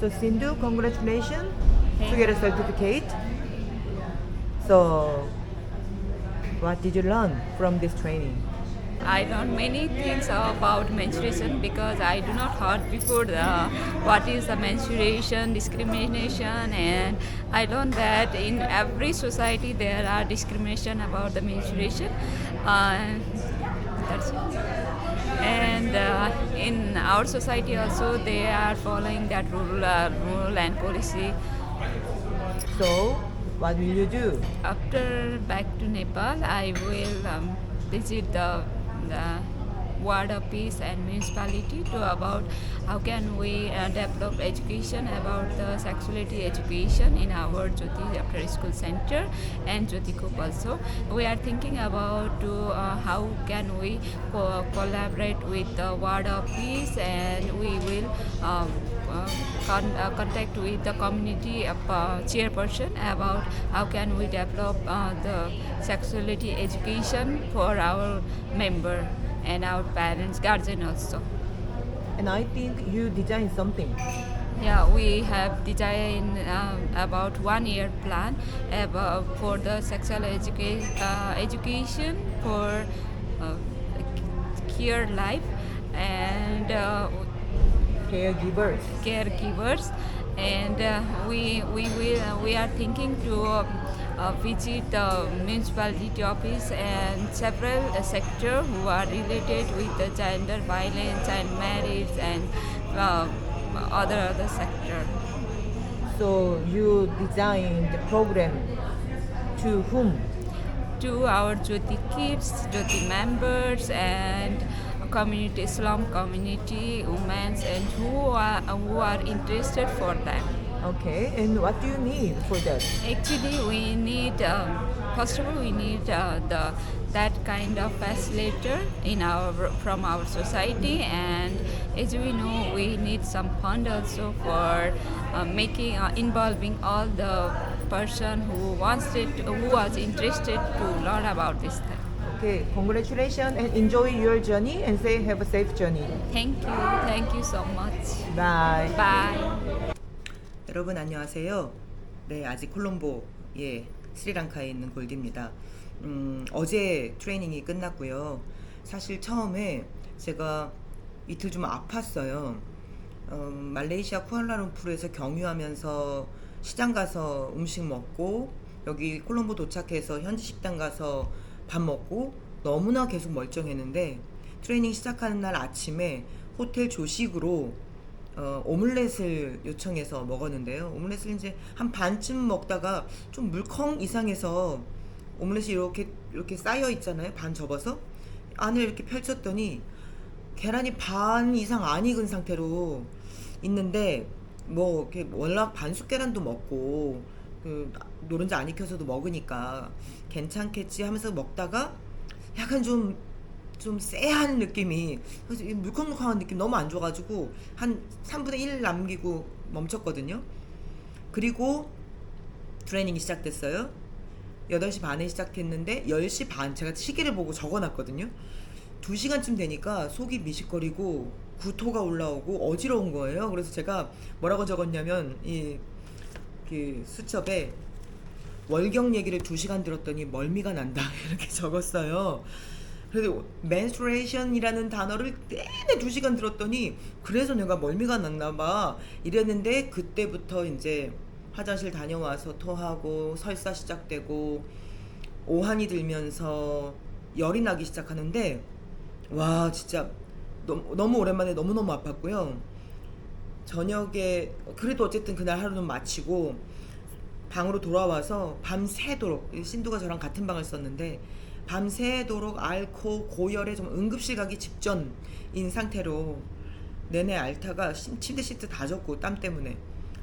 So Sindhu, congratulations Thank to get a certificate. So what did you learn from this training? I learned many things about menstruation because I do not heard before what is the menstruation, discrimination, and I learned that in every society there are discrimination about the menstruation. Uh, that's it. And in our society also they are following that rule and policy. So what will you do? After back to Nepal, I will visit the ward office and municipality to about how can we develop education about the sexuality education in our Jyoti after school center and Jyoti Coop also. We are thinking about to how can we collaborate with the ward office and we will contact with the community chairperson about how can we develop the sexuality education for our member and our parents, guardian also. And I think you designed something. Yeah, we have designed about 1 year plan about for the sexual education for uh, care life and Caregivers. caregivers, and we are thinking to visit the municipality office and several sector who are related with the gender violence and marriage and uh, other sector. So you designed the program to whom? To our Jyoti kids, Jyoti members, and community, Islam community, women, and who are interested for them. Okay, and what do you need for that? Actually, we need first of all we need the that kind of facilitator in our from our society, and as we know, we need some fund also for making involving all the person who was interested to learn about this thing. Okay, congratulations and enjoy your journey and say have a safe journey. Thank you so much. Bye. Bye. 여러분 안녕하세요. 네, 아직 콜롬보에 스리랑카에 있는 골디입니다. 어제 트레이닝이 끝났고요. 사실 처음에 제가 이틀 좀 아팠어요. 말레이시아 쿠알라룸푸르에서 경유하면서 시장 가서 음식 먹고 여기 콜롬보 도착해서 현지 식당 가서 밥 먹고 너무나 계속 멀쩡했는데 트레이닝 시작하는 날 아침에 호텔 조식으로 오믈렛을 요청해서 먹었는데요. 오믈렛을 이제 한 반쯤 먹다가 좀 물컹 이상해서 오믈렛이 이렇게 쌓여 있잖아요. 반 접어서 안을 이렇게 펼쳤더니 계란이 반 이상 안 익은 상태로 있는데 뭐 이렇게 워낙 반숙 계란도 먹고 그 노른자 안 익혀서도 먹으니까 괜찮겠지 하면서 먹다가 약간 좀 쎄한 느낌이 그래서 물컹물컹한 느낌 너무 안 좋아가지고 한 3분의 1 남기고 멈췄거든요. 그리고 트레이닝이 시작됐어요. 8시 반에 시작했는데 10시 반 제가 시계를 보고 적어놨거든요. 2시간쯤 되니까 속이 미식거리고 구토가 올라오고 어지러운 거예요. 그래서 제가 뭐라고 적었냐면 그 수첩에 월경 얘기를 2시간 들었더니 멀미가 난다 이렇게 적었어요. 그래서 menstruation이라는 단어를 내내 2시간 들었더니 그래서 내가 멀미가 났나봐 이랬는데 그때부터 이제 화장실 다녀와서 토하고 설사 시작되고 오한이 들면서 열이 나기 시작하는데 와 진짜 너무 오랜만에 너무너무 아팠고요. 저녁에 그래도 어쨌든 그날 하루는 마치고 방으로 돌아와서 밤새도록 신두가 저랑 같은 방을 썼는데 밤새도록 앓고 고열에 좀 응급실 가기 직전인 상태로 내내 앓다가 침대 시트 다 젖고 땀 때문에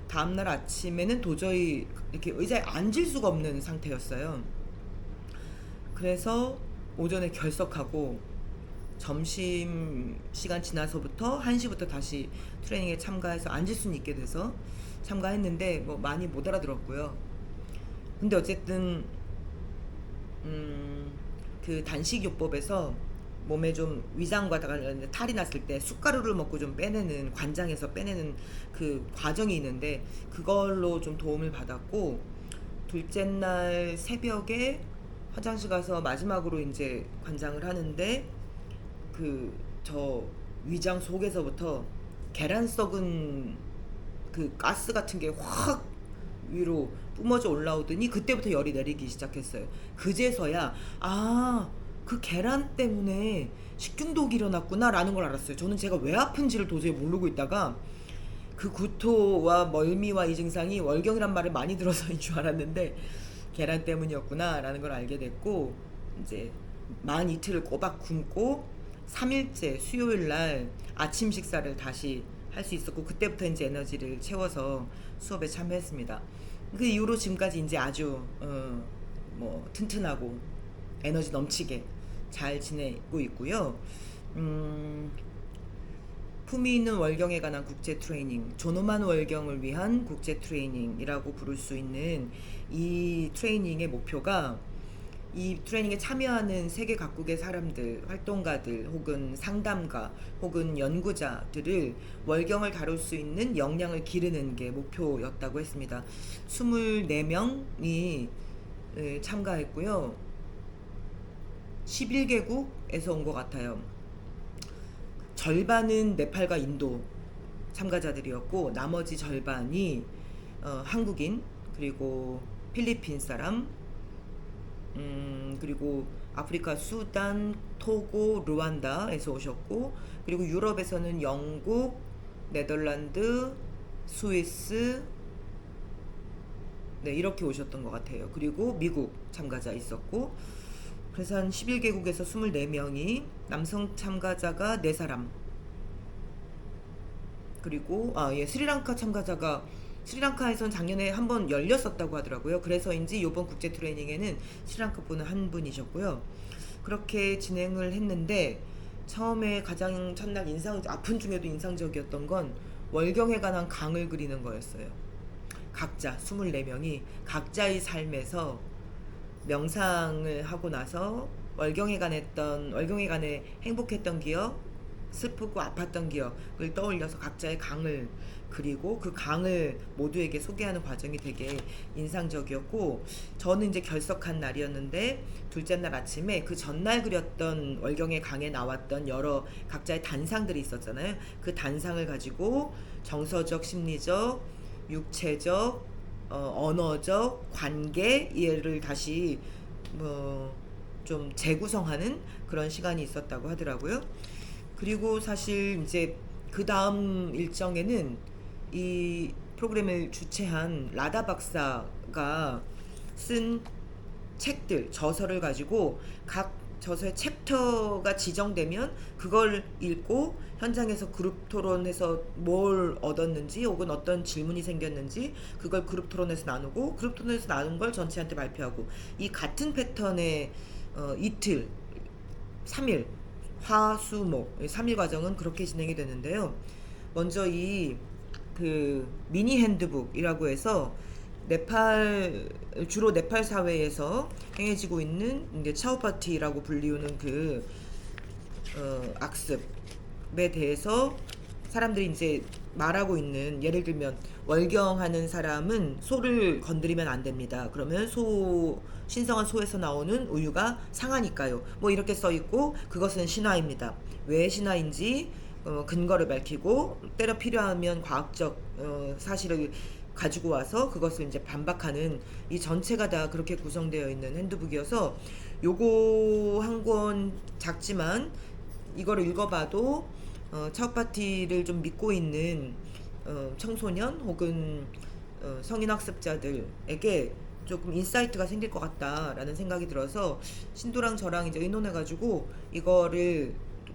다음날 아침에는 도저히 이렇게 의자에 앉을 수가 없는 상태였어요. 그래서 오전에 결석하고 점심시간 지나서부터 1시부터 다시 트레이닝에 참가해서 앉을 수는 있게 돼서 참가했는데 뭐 많이 못 알아들었고요. 근데 어쨌든 그 단식요법에서 몸에 좀 위장과 탈이 났을 때 숟가루를 먹고 좀 빼내는, 관장에서 빼내는 그 과정이 있는데 그걸로 좀 도움을 받았고, 둘째 날 새벽에 화장실 가서 마지막으로 이제 관장을 하는데 그 저 위장 속에서부터 계란 썩은 그 가스 같은 게 확 위로 뿜어져 올라오더니 그때부터 열이 내리기 시작했어요. 그제서야 그 계란 때문에 식중독이 일어났구나라는 걸 알았어요. 저는 제가 왜 아픈지를 도저히 모르고 있다가 그 구토와 멀미와 이 증상이 월경이란 말을 많이 들어서인 줄 알았는데 계란 때문이었구나라는 걸 알게 됐고, 이제 만 이틀을 꼬박 굶고 3일째 수요일 날 아침 식사를 다시 할 수 있었고, 그때부터 이제 에너지를 채워서 수업에 참여했습니다. 그 이후로 지금까지 이제 아주 뭐 튼튼하고 에너지 넘치게 잘 지내고 있고요. 품위 있는 월경에 관한 국제 트레이닝, 존엄한 월경을 위한 국제 트레이닝이라고 부를 수 있는 이 트레이닝의 목표가, 이 트레이닝에 참여하는 세계 각국의 사람들, 활동가들, 혹은 상담가, 혹은 연구자들을 월경을 다룰 수 있는 역량을 기르는 게 목표였다고 했습니다. 24명이 참가했고요. 11개국에서 온 것 같아요. 절반은 네팔과 인도 참가자들이었고, 나머지 절반이 한국인, 그리고 필리핀 사람, 그리고 아프리카 수단, 토고, 루안다에서 오셨고, 그리고 유럽에서는 영국, 네덜란드, 스위스, 네, 이렇게 오셨던 것 같아요. 그리고 미국 참가자 있었고, 그래서 한 11개국에서 24명이, 남성 참가자가 4사람, 그리고 스리랑카 참가자가, 스리랑카에선 작년에 한번 열렸었다고 하더라고요. 그래서인지 이번 국제 트레이닝에는 스리랑카 분은 한 분이셨고요. 그렇게 진행을 했는데, 처음에 가장 첫날 아픈 중에도 인상적이었던 건 월경에 관한 강을 그리는 거였어요. 각자 24명이 각자의 삶에서 명상을 하고 나서 월경에 관해 행복했던 기억, 슬프고 아팠던 기억을 떠올려서 각자의 강을 그리고 그 강을 모두에게 소개하는 과정이 되게 인상적이었고, 저는 이제 결석한 날이었는데 둘째 날 아침에 그 전날 그렸던 월경의 강에 나왔던 여러 각자의 단상들이 있었잖아요. 그 단상을 가지고 정서적, 심리적, 육체적, 언어적, 관계, 얘를 다시 좀 재구성하는 그런 시간이 있었다고 하더라고요. 그리고 사실 이제 그 다음 일정에는 이 프로그램을 주최한 라다 박사가 쓴 책들, 저서를 가지고 각 저서의 챕터가 지정되면 그걸 읽고 현장에서 그룹 토론해서 뭘 얻었는지 혹은 어떤 질문이 생겼는지 그걸 그룹 토론에서 나누고, 그룹 토론에서 나눈 걸 전체한테 발표하고, 이 같은 패턴의 이틀, 3일, 화, 수, 목 3일 과정은 그렇게 진행이 되는데요. 먼저 이 그 미니 핸드북이라고 해서 주로 네팔 사회에서 행해지고 있는 이제 차오파티라고 불리우는 그 악습에 대해서 사람들이 이제 말하고 있는, 예를 들면 월경하는 사람은 소를 건드리면 안 됩니다. 그러면 신성한 소에서 나오는 우유가 상하니까요. 뭐 이렇게 써 있고, 그것은 신화입니다. 왜 신화인지 근거를 밝히고, 때로 필요하면 과학적 사실을 가지고 와서 그것을 이제 반박하는, 이 전체가 다 그렇게 구성되어 있는 핸드북이어서, 요거 한 권 작지만 이거를 읽어봐도 차오파티를 좀 믿고 있는 청소년 혹은 성인 학습자들에게 조금 인사이트가 생길 것 같다라는 생각이 들어서, 신도랑 저랑 이제 의논해가지고 이거를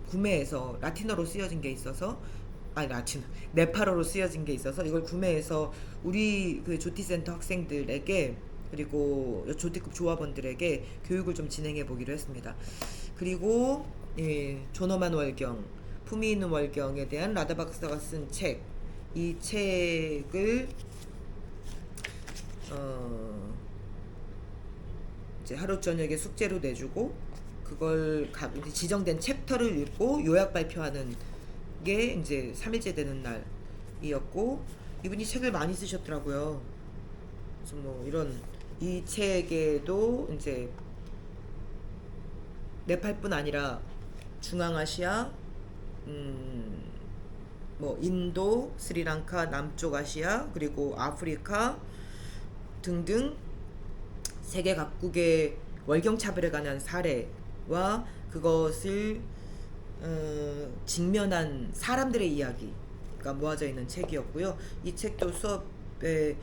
구매해서, 라틴어로 쓰여진 게 있어서, 네팔어로 쓰여진 게 있어서 이걸 구매해서 우리 그 조티센터 학생들에게, 그리고 조티급 조합원들에게 교육을 좀 진행해 보기로 했습니다. 그리고 존엄한 월경, 품위 있는 월경에 대한 라다 박사가 쓴 책, 이 책을 이제 하루 저녁에 숙제로 내주고, 그걸 이제 지정된 챕터를 읽고 요약 발표하는 게 이제 3일째 되는 날이었고, 이분이 책을 많이 쓰셨더라고요. 그래서 뭐 이런 이 책에도 이제 네팔뿐 아니라 중앙아시아, 뭐 인도, 스리랑카, 남쪽 아시아, 그리고 아프리카 등등 세계 각국의 월경 차별에 관한 사례와 그것을 직면한 사람들의 이야기가 모아져 있는 책이었고요. 이 책도 수업에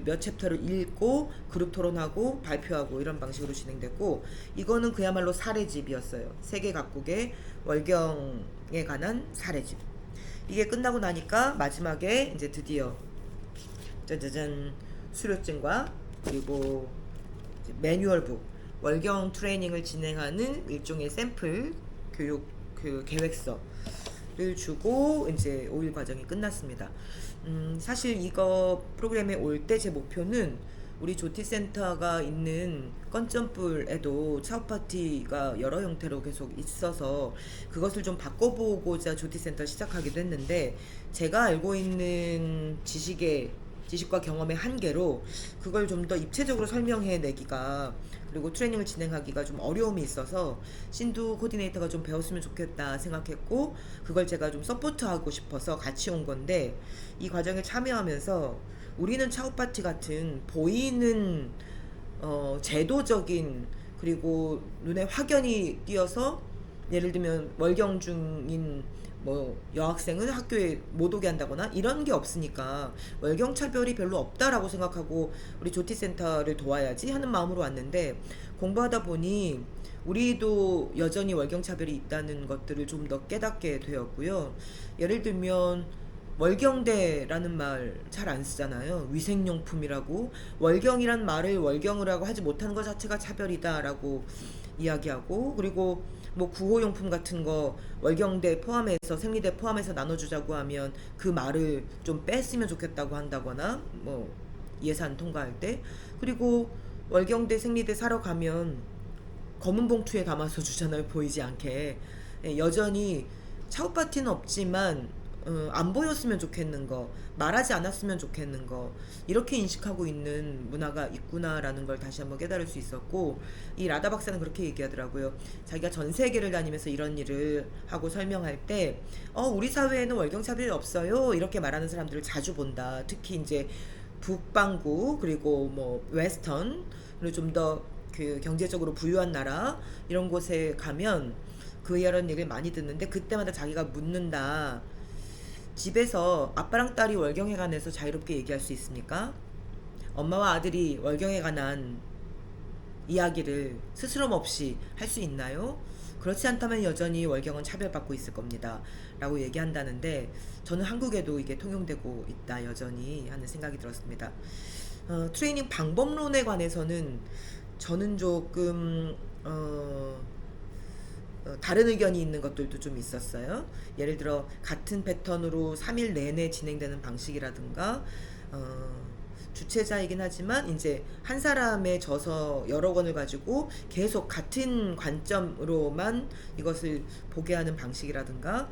몇 챕터를 읽고 그룹 토론하고 발표하고 이런 방식으로 진행됐고, 이거는 그야말로 사례집이었어요. 세계 각국의 월경에 관한 사례집. 이게 끝나고 나니까 마지막에 이제 드디어 짜자잔 수료증과 그리고 이제 매뉴얼북, 월경 트레이닝을 진행하는 일종의 샘플 교육 그 계획서를 주고 이제 5일 과정이 끝났습니다. 사실 이거 프로그램에 올 때 제 목표는 우리 조티센터가 있는 건점불에도 차우파티가 여러 형태로 계속 있어서 그것을 좀 바꿔보고자 조티센터를 시작하기도 했는데, 제가 알고 있는 지식과 경험의 한계로 그걸 좀 더 입체적으로 설명해 내기가, 그리고 트레이닝을 진행하기가 좀 어려움이 있어서 신두 코디네이터가 좀 배웠으면 좋겠다 생각했고, 그걸 제가 좀 서포트하고 싶어서 같이 온 건데, 이 과정에 참여하면서 우리는 차우파티 같은 보이는 제도적인, 그리고 눈에 확연히 띄어서 예를 들면 월경 중인 뭐 여학생은 학교에 못 오게 한다거나 이런 게 없으니까 월경 차별이 별로 없다라고 생각하고 우리 조티센터를 도와야지 하는 마음으로 왔는데, 공부하다 보니 우리도 여전히 월경 차별이 있다는 것들을 좀 더 깨닫게 되었고요. 예를 들면 월경대라는 말 잘 안 쓰잖아요. 위생용품이라고, 월경이란 말을 월경이라고 하지 못하는 것 자체가 차별이다라고 이야기하고, 그리고 뭐 구호용품 같은 거 월경대 포함해서 생리대 포함해서 나눠주자고 하면 그 말을 좀 뺐으면 좋겠다고 한다거나, 뭐 예산 통과할 때. 그리고 월경대 생리대 사러 가면 검은 봉투에 담아서 주잖아요, 보이지 않게. 여전히 차우파티는 없지만 안 보였으면 좋겠는 거, 말하지 않았으면 좋겠는 거, 이렇게 인식하고 있는 문화가 있구나라는 걸 다시 한번 깨달을 수 있었고, 이 라다 박사는 그렇게 얘기하더라고요. 자기가 전 세계를 다니면서 이런 일을 하고 설명할 때 우리 사회에는 월경차별이 없어요 이렇게 말하는 사람들을 자주 본다. 특히 이제 북반구, 그리고 뭐 웨스턴, 그리고 좀 더 그 경제적으로 부유한 나라 이런 곳에 가면 그 이런 얘기를 많이 듣는데, 그때마다 자기가 묻는다. 집에서 아빠랑 딸이 월경에 관해서 자유롭게 얘기할 수 있습니까? 엄마와 아들이 월경에 관한 이야기를 스스럼 없이 할 수 있나요? 그렇지 않다면 여전히 월경은 차별받고 있을 겁니다 라고 얘기한다는데, 저는 한국에도 이게 통용되고 있다 여전히 하는 생각이 들었습니다. 트레이닝 방법론에 관해서는 저는 조금 다른 의견이 있는 것들도 좀 있었어요. 예를 들어 같은 패턴으로 3일 내내 진행되는 방식이라든가, 주최자이긴 하지만 이제 한 사람의 저서 여러 권을 가지고 계속 같은 관점으로만 이것을 보게 하는 방식이라든가,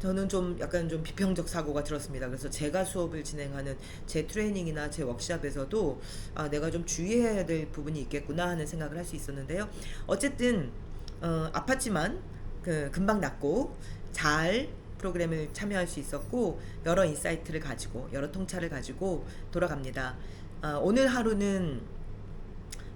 저는 좀 약간 좀 비평적 사고가 들었습니다. 그래서 제가 수업을 진행하는 제 트레이닝이나 제 워크샵에서도 내가 좀 주의해야 될 부분이 있겠구나 하는 생각을 할 수 있었는데요. 어쨌든 아팠지만 금방 낫고 잘 프로그램을 참여할 수 있었고, 여러 인사이트를 가지고 여러 통찰을 가지고 돌아갑니다. 오늘 하루는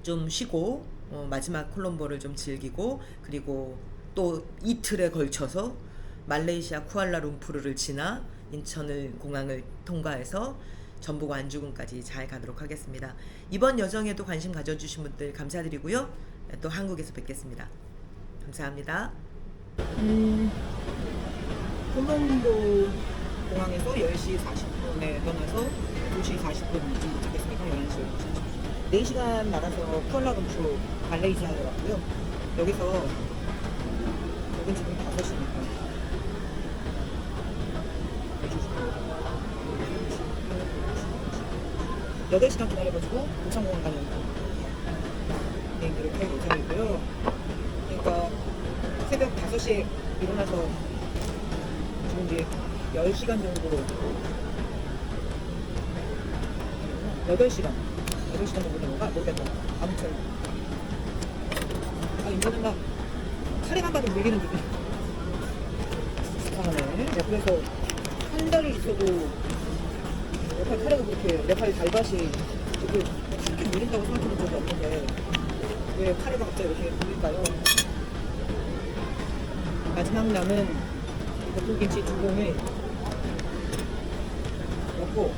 좀 쉬고 마지막 콜롬보를 좀 즐기고, 그리고 또 이틀에 걸쳐서 말레이시아 쿠알라룸푸르를 지나 인천을 공항을 통과해서 전북 완주군까지 잘 가도록 하겠습니다. 이번 여정에도 관심 가져주신 분들 감사드리고요. 또 한국에서 뵙겠습니다. 감사합니다. 콜롬보 공항에서 10시 40분에 떠나서 2시 40분 도착했으니까 11시 4시간 날아서 쿠알라룸푸르 말레이시아에 왔고요. 여기서 여긴 지금 5시니까 8시간 기다려가지고 부천공항 가는 비행기 시간대로 탈 예정이고요. 그러니까 새벽 5시에 일어나서 지금 이제 10시간 정도 8시간 정도 되는 건가? 모르겠다. 아무튼 이제는 막 차례만 봐도 물리는 느낌. 이상하네. 네, 그래서 한 달이 있어도 내 팔 차례가 그렇게 내 팔이 달밭이 이렇게 쉽게 물린다고 생각해본 적이 없는데 왜 카레가 갑자기 이렇게 물릴까요? 마지막 남은 볶음김치 2공을 넣고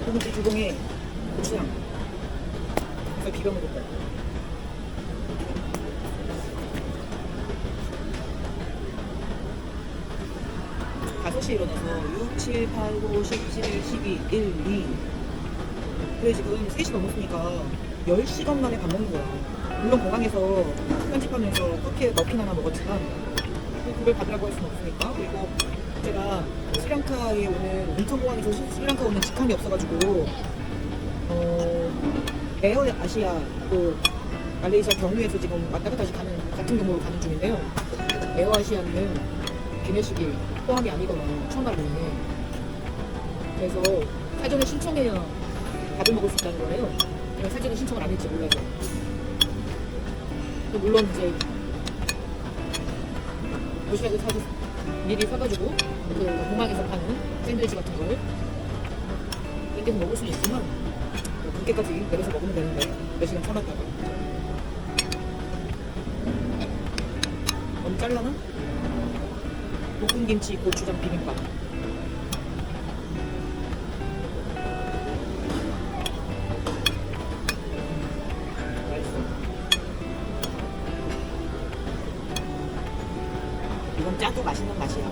볶음김치 2공에 고추장 그래서 비벼 먹을 거예요. 5시에 일어나서 6, 7, 8, 9, 10, 11, 12, 1, 2 그래 지금 3시 넘었으니까 10시간 만에 밥 먹는 거야. 물론 공항에서 편집하면서 그렇게 머핀 하나 먹었지만 그걸 받으라고 할 수는 없으니까. 그리고 제가 스리랑카에 오는 인천공항에서 스리랑카 오는 직항이 없어가지고 에어 아시아 또 말레이시아 경유에서 지금 왔다 갔다 가는 같은 경로로 가는 중인데요. 에어 아시아는 기내식이 포함이 아니거든요. 처음 알고는. 그래서 사전에 신청해야 밥을 먹을 수 있다는 거예요. 제가 사전에 신청을 안 했지 몰라서. 물론 이제 도시락을 사서 미리 사가지고 그 공항에서 파는 샌드위치 같은 걸 땡겨서 먹을 수는 있지만 그렇게까지 내려서 먹으면 되는데 몇 시간 참았다가 너무 잘라나? 볶음김치 고추장 비빔밥 맛있어. 이건 짜도 맛있는 맛이야.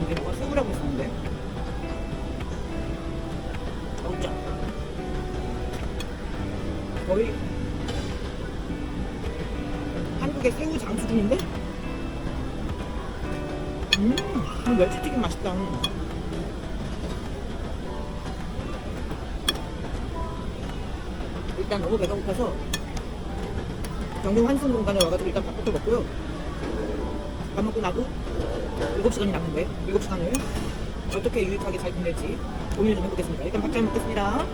이게 뭐가 새우라고 했었는데 진짜 거의 한국의 새우 장 수준인데? 멸치튀김 맛있다. 일단 너무 배가 고파서 경영 환승 공간에 와가지고 일단 밥부터 먹고요. 밥 먹고 나도 7시간이 남는데 7시간을 어떻게 유익하게 잘 보낼지 고민을 좀 해보겠습니다. 일단 밥 잘 먹겠습니다.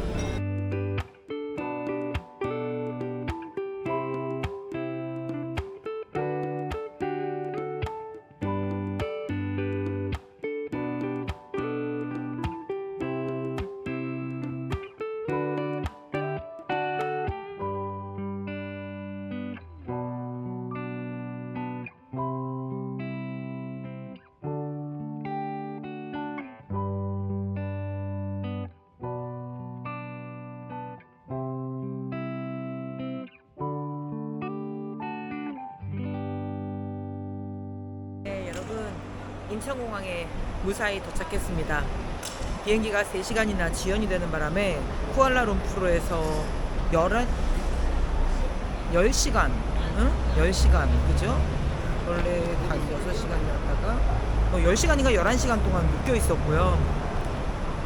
네, 여러분 인천공항에 무사히 도착했습니다. 비행기가 3시간이나 지연이 되는 바람에 쿠알라룸푸르에서 10시간, 응? 10시간, 그죠? 원래 다 6시간이었다가 10시간인가 11시간 동안 묶여 있었고요.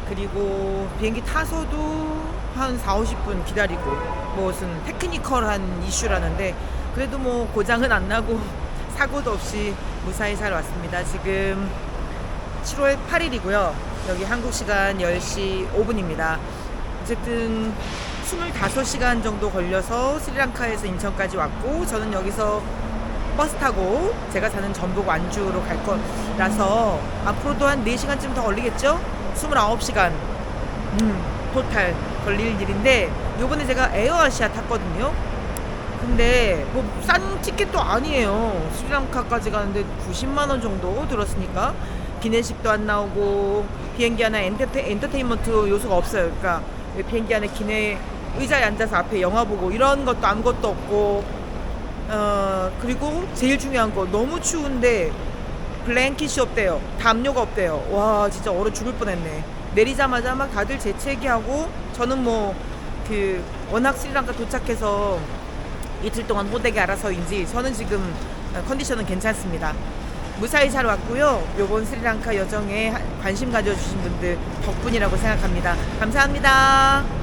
그리고 비행기 타서도 한 4, 50분 기다리고 무슨 테크니컬한 이슈라는데 그래도 뭐 고장은 안 나고 사고도 없이 무사히 잘 왔습니다. 지금 7월 8일이고요. 여기 한국 시간 10시 5분입니다. 어쨌든 25시간 정도 걸려서 스리랑카에서 인천까지 왔고 저는 여기서 버스 타고 제가 사는 전북 완주로 갈 거라서 앞으로도 한 4시간쯤 더 걸리겠죠? 29시간 토탈 걸릴 일인데 요번에 제가 에어아시아 탔거든요. 근데 뭐 싼 티켓도 아니에요. 스리랑카까지 가는데 90만 원 정도 들었으니까 기내식도 안 나오고 비행기 안에 엔터테인먼트 요소가 없어요. 그러니까 비행기 안에 기내 의자에 앉아서 앞에 영화 보고 이런 것도 아무것도 없고 그리고 제일 중요한 거 너무 추운데 블랭킷이 없대요. 담요가 없대요. 와 진짜 얼어 죽을 뻔했네. 내리자마자 막 다들 재채기하고 저는 뭐 그 워낙 스리랑카 도착해서 이틀 동안 호되게 알아서인지 저는 지금 컨디션은 괜찮습니다. 무사히 잘 왔고요. 요번 스리랑카 여정에 관심 가져주신 분들 덕분이라고 생각합니다. 감사합니다.